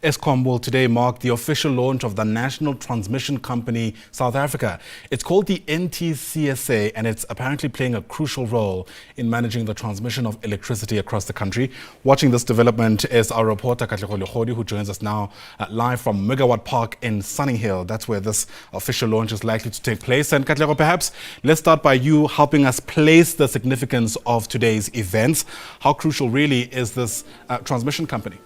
Eskom will today mark the official launch of the National Transmission Company South Africa. It's called the NTCSA, and it's apparently playing a crucial role in managing the transmission of electricity across the country. Watching this development is our reporter Katlego Lekhodi, who joins us now live from Megawatt Park in Sunninghill. That's where this official launch is likely to take place. And Katlego, perhaps let's start by you helping us place the significance of today's events. How crucial really is this transmission company?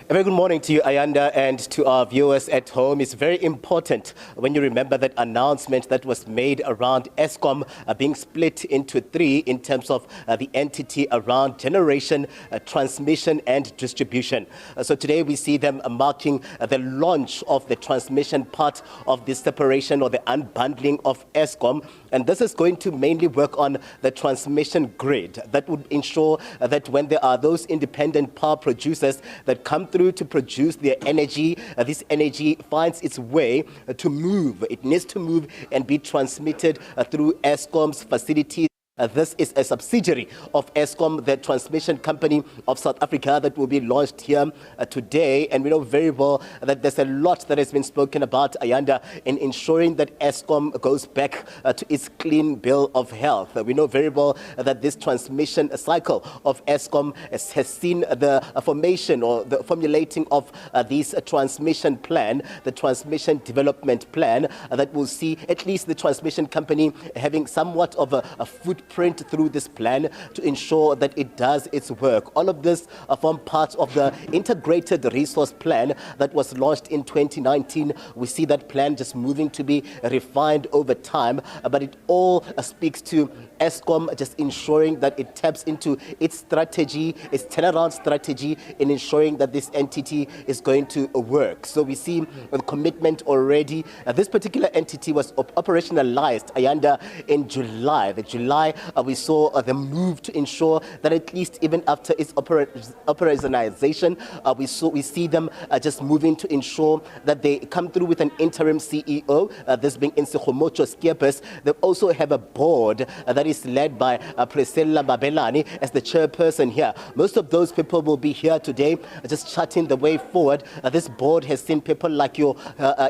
A very good morning to you, Ayanda, and to our viewers at home. It's very important when you remember that announcement that was made around Eskom being split into three in terms of the entity around generation, transmission and distribution. So today we see them marking the launch of the transmission part of this separation or the unbundling of Eskom. And this is going to mainly work on the transmission grid that would ensure that when there are those independent power producers that come through to produce their energy, this energy finds its way to move. It needs to move and be transmitted through Eskom's facilities. This is a subsidiary of Eskom, the transmission company of South Africa, that will be launched here today. And we know very well that there's a lot that has been spoken about, Ayanda, in ensuring that Eskom goes back to its clean bill of health. We know very well that this transmission cycle of Eskom has seen the formation or the formulating of this transmission plan, the transmission development plan, that will see at least the transmission company having somewhat of a footprint through this plan to ensure that it does its work. All of this form part of the integrated resource plan that was launched in 2019. We see that plan just moving to be refined over time, but it all speaks to Eskom just ensuring that it taps into its strategy, its turnaround strategy, in ensuring that this entity is going to work. So we see the commitment already. This particular entity was operationalized, Ayanda, in July. We saw the move to ensure that at least even after its operationalization, we see them just moving to ensure that they come through with an interim CEO, this being Nsihomocho Skiepes. They also have a board that is led by Priscilla Babelani as the chairperson here. Most of those people will be here today just charting the way forward. This board has seen people like your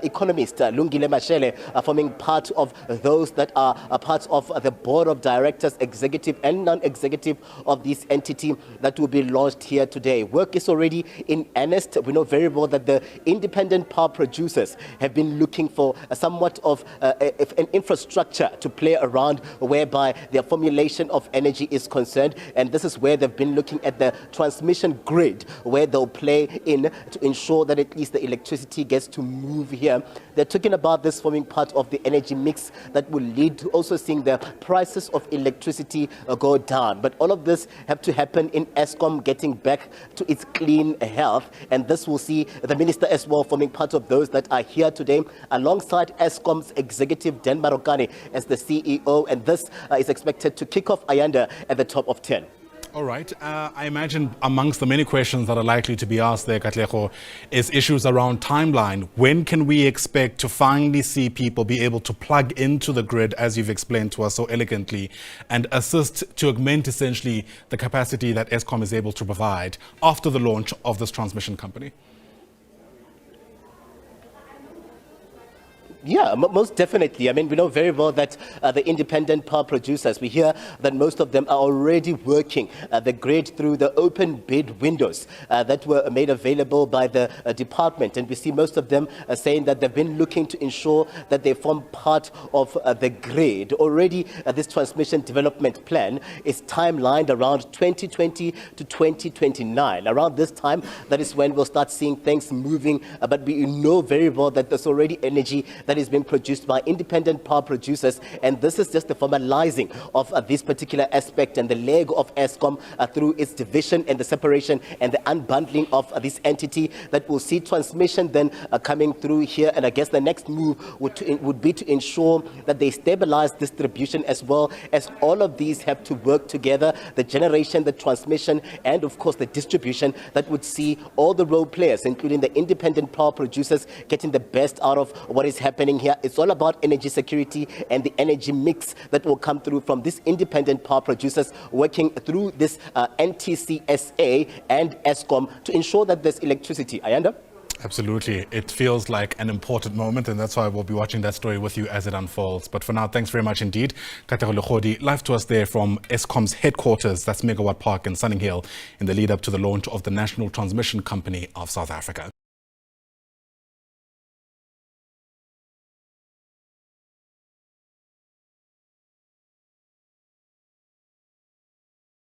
economist, Lungile Mashele, forming part of those that are part of the board of directors, executive and non-executive, of this entity that will be launched here today. Work is already in earnest. We know very well that the independent power producers have been looking for somewhat of an infrastructure to play around whereby their formulation of energy is concerned, and this is where they've been looking at the transmission grid, where they'll play in to ensure that at least the electricity gets to move here. They're talking about this forming part of the energy mix that will lead to also seeing the prices of electricity go down. But all of this have to happen in Eskom getting back to its clean health, and this will see the minister as well forming part of those that are here today, alongside Eskom's executive Dan Marokane as the CEO, and this is expected to kick off, Ayanda, at the top of 10. All right. I imagine amongst the many questions that are likely to be asked there, Katlego, is issues around timeline. When can we expect to finally see people be able to plug into the grid, as you've explained to us so elegantly, and assist to augment essentially the capacity that Eskom is able to provide after the launch of this transmission company? Yeah, most definitely. I mean, we know very well that the independent power producers, we hear that most of them are already working the grid through the open bid windows that were made available by the department. And we see most of them saying that they've been looking to ensure that they form part of the grid. Already, this transmission development plan is timelined around 2020 to 2029. Around this time, that is when we'll start seeing things moving. But we know very well that there's already energy that is being produced by independent power producers, and this is just the formalizing of this particular aspect and the leg of Eskom through its division and the separation and the unbundling of this entity that will see transmission then coming through here. And I guess the next move would be to ensure that they stabilize distribution, as well as all of these have to work together, the generation, the transmission, and of course the distribution, that would see all the role players, including the independent power producers, getting the best out of what is happening happening here. It's all about energy security and the energy mix that will come through from these independent power producers working through this NTCSA and Eskom to ensure that there's electricity. Ayanda? Absolutely. It feels like an important moment, and that's why we'll be watching that story with you as it unfolds. But for now, thanks very much indeed. Katlego Lekhodi, live to us there from Eskom's headquarters, that's Megawatt Park in Sunninghill, in the lead up to the launch of the National Transmission Company of South Africa.